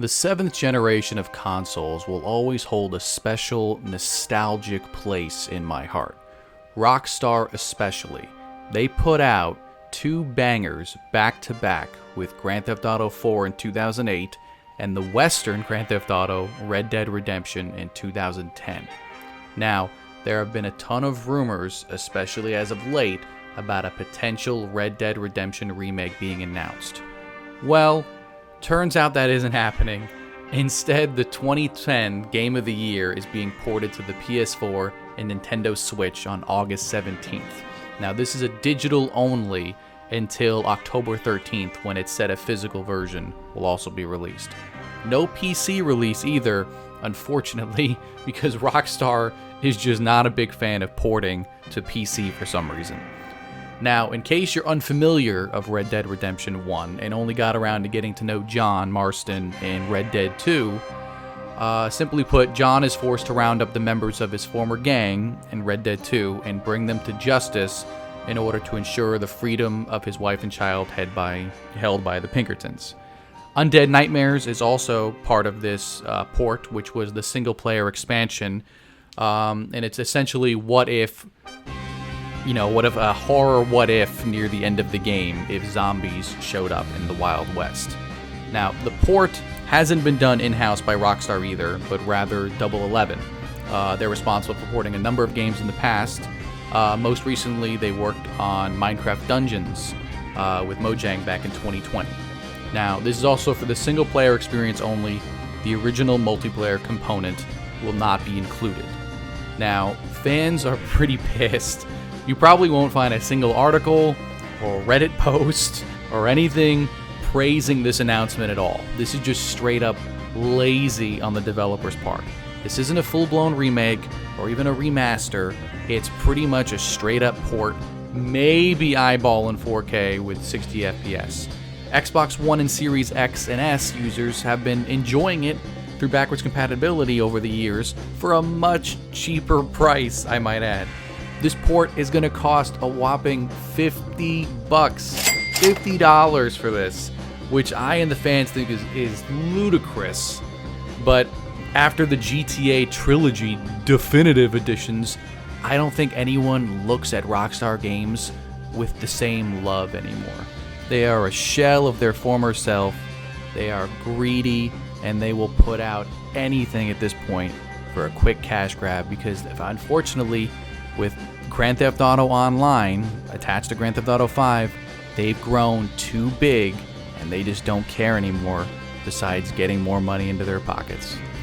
The seventh generation of consoles will always hold a special, nostalgic place in my heart. Rockstar especially. They put out two bangers back to back with Grand Theft Auto 4 in 2008 and the Western Grand Theft Auto Red Dead Redemption in 2010. Now, there have been a ton of rumors, especially as of late, about a potential Red Dead Redemption remake being announced. Well, turns out that isn't happening. Instead, the 2010 Game of the Year is being ported to the PS4 and Nintendo Switch on August 17th. Now, this is a digital only until October 13th, when it's said a physical version will also be released. No PC release either, unfortunately, because Rockstar is just not a big fan of porting to PC for some reason. Now, in case you're unfamiliar of Red Dead Redemption 1 and only got around to getting to know John Marston in Red Dead 2, simply put, John is forced to round up the members of his former gang in Red Dead 2 and bring them to justice in order to ensure the freedom of his wife and child held by the Pinkertons. Undead Nightmares is also part of this port, which was the single-player expansion, and it's essentially what if a horror what if near the end of the game if zombies showed up in the Wild West. Now, the port hasn't been done in-house by Rockstar either, but rather Double 11. They're responsible for porting a number of games in the past. Most recently, they worked on Minecraft Dungeons with Mojang back in 2020. Now, this is also for the single-player experience only. The original multiplayer component will not be included. Now, fans are pretty pissed. You probably won't find a single article or Reddit post or anything praising this announcement at all. This is just straight up lazy on the developer's part. This isn't a full-blown remake or even a remaster. It's pretty much a straight-up port, maybe eyeball in 4K with 60 FPS. Xbox One and Series X and S users have been enjoying it through backwards compatibility over the years for a much cheaper price, I might add. This port is going to cost a whopping $50, $50 for this, which I and the fans think is ludicrous. But after the GTA Trilogy definitive editions, I don't think anyone looks at Rockstar games with the same love anymore. They are a shell of their former self, they are greedy, and they will put out anything at this point for a quick cash grab because, unfortunately, with Grand Theft Auto Online attached to Grand Theft Auto 5, they've grown too big and they just don't care anymore besides getting more money into their pockets.